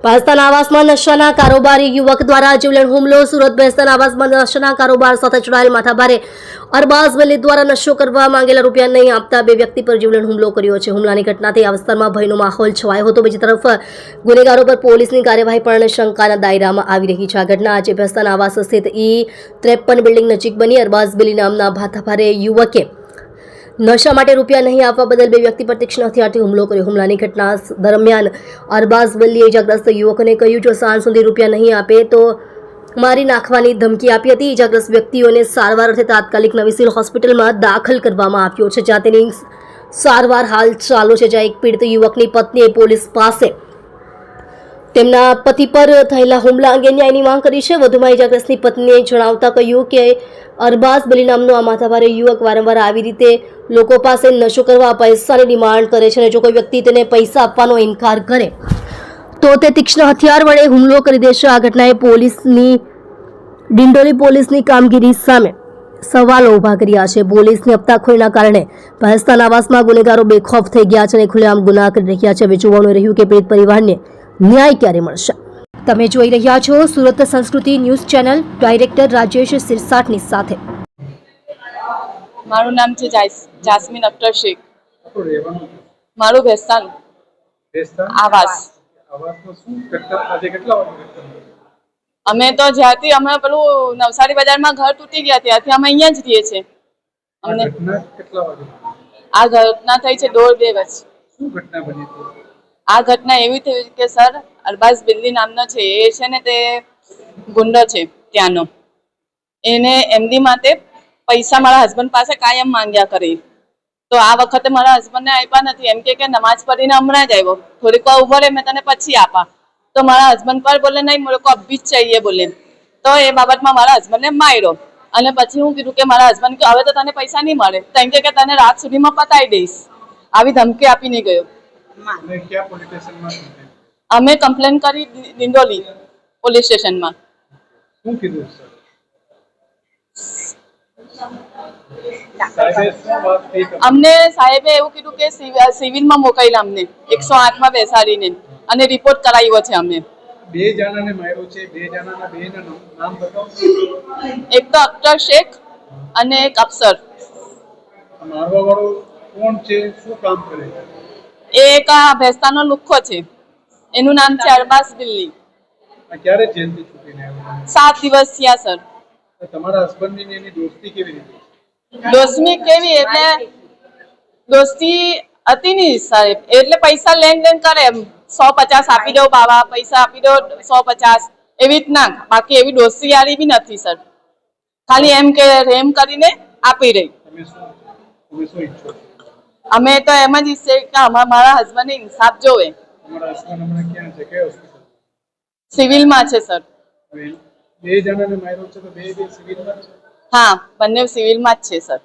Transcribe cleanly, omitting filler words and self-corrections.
ભેસ્તાન આવાસમાં નશાના કારોબારી યુવક દ્વારા જીવલેણ હુમલો. સુરત ભેસ્તાન આવાસમાં નશાના કારોબાર સાથે જોડાયેલ માથાભારે અરબાઝ વલી દ્વારા નશો કરવા માંગેલા રૂપિયા નહીં આપતા બે વ્યક્તિ પર જીવલેણ હુમલો કર્યો છે. હુમલાની ઘટનાથી આ વિસ્તારમાં ભયનો માહોલ છવાયો હતો. બીજી તરફ ગુનેગારો પર પોલીસની કાર્યવાહી પણ શંકાના દાયરામાં આવી રહી છે. આ ઘટના આજે ભેસ્તાન આવાસ સ્થિત E53 બિલ્ડિંગ નજીક બની. અરબાઝ વલી નામના માથાભારે યુવકે નશા માટે રૂપિયા નહીં આપવા બદલ બે વ્યક્તિ પર તીક્ષ્ણ હથિયારથી હુમલો કર્યો. હુમલાની ઘટના દરમિયાન અરબાઝ વલ્લીએ ઇજાગ્રસ્ત યુવકને કહ્યું, જો સાંજ સુધી રૂપિયા નહીં આપે તો મારી નાખવાની ધમકી આપી હતી. ઇજાગ્રસ્ત વ્યક્તિઓને સારવાર અર્થે તાત્કાલિક નવી સિવિલ હોસ્પિટલમાં દાખલ કરવામાં આવ્યો છે, જ્યાં તેની સારવાર હાલ ચાલુ છે. જ્યાં એક પીડિત યુવકની પત્નીએ પોલીસ પાસે તેમના પતિ પર થયેલા હુમલા અંગે ન્યાયની માંગ કરી છે. વધુમાં ઇજાગ્રસ્તની પત્નીએ જણાવતા કહ્યું કે અરબાઝ વલી નામનો આ માથાભારે યુવક વારંવાર આવી રીતે લોકો પાસે નશો કરવા પૈસાની ડિમાન્ડ કરે છે અને જો કોઈ વ્યક્તિ તેને પૈસા આપવાનો ઇનકાર કરે તો તે તીક્ષ્ણ હથિયાર વડે હુમલો કરી દેશે. આ ઘટનાએ ડિંડોલી પોલીસની કામગીરી સામે સવાલો ઊભા કર્યા છે. પોલીસની હપ્તાખોરીના કારણે ભેસ્તાન આવાસમાં ગુનેગારો બેખોફ થઈ ગયા છે અને ખુલ્લેઆમ ગુના કરી રહ્યા છે. હવે જોવાનું રહ્યું કે પીડિત પરિવારને ન્યાય ક્યારે મળશે. તમે જોઈ રહ્યા છો સુરત સંસ્કૃતિ ન્યૂઝ ચેનલ. ડાયરેક્ટર રાજેશ સિરસાટની સાથે. મારું નામ છે જાસ્મીન અખ્તર શેખ. મારું ભેસ્તાન આવાસ. અમે તો જ્યાંથી અમે પેલું નવસારી બજારમાં ઘર તૂટી ગયા ત્યાંથી અમે અહીંયા જ રહીએ છીએ. અમને આ ઘટના થઈ છે 1.5 વર્ષ. આ ઘટના એવી થઈ કે સર અરબાઝ બિલ્લી નામનો છે, એ છે ને તે ગુંડો છે ત્યાંનો. એને એમડી માટે પૈસા મારા હસબન્ડ પાસે કાયમ માંગ્યા કરી. તો આ વખતે મારા હસબન્ડને આપ્યા નથી. એમ કે નમાઝ પઢીને હમણાં જ આવ્યો, થોડીક વાર ઉભો રહે, મેં તને પછી આપા. તો મારા હસબન્ડ પર બોલે નહીં, મેરે કો અભી જ ચાહીએ બોલે. તો એ બાબતમાં મારા હસબન્ડને માર્યો અને પછી હું કીધું કે મારા હસબન્ડ કે હવે તો તને પૈસા નહીં મળે, તેમ કે તને રાત સુધીમાં પતાવી દઈશ. આવી ધમકી આપીને ગયો. અમે કમ્પ્લેન કરી ડિંડોલી પોલીસ સ્ટેશનમાં. અમને સાહેબે એવું કીધું કે સિવિલમાં મોકલેલા અમને 108માં બેસાડીને અને રિપોર્ટ કરાવ્યો છે. અમે બે જણાને માર્યો છે. બે જણાના બેના નામ બતાવો. એક તો અખ્તર શેખ અને એક અફસર. મારવા વાળો કોણ છે, શું કામ કરે છે? એક આ ભેસ્તાનો લુખ્ખો છે, એનું નામ છે અરબાઝ બિલ્લી. ક્યારે જેલથી છૂટીને આવ્યો? 7 દિવસ થયા સર. તમારા હસબન્ડની એની દોસ્તી કેવી રીતે? દોસ્તી કેવી એટલે દોસ્તી હતી નહીં સાહેબ, એટલે પૈસા લેન દેન કરે. 150 આપી દો બાબા, પૈસા આપી દો 150 એવી રીતના. બાકી એવી દોસ્તી યારી બી નથી સર. ખાલી એમ કે રેમ કરીને આપી રહી. અમે તો એમ જ ઈચ્છીએ કે મારા હસબન્ડને ઇન્સાફ જોવે. સિવિલમાં છે સર. બે જણાને માર્યો છે તો બે સિવિલમાં છે? હા, બંને સિવિલમાં જ છે સર.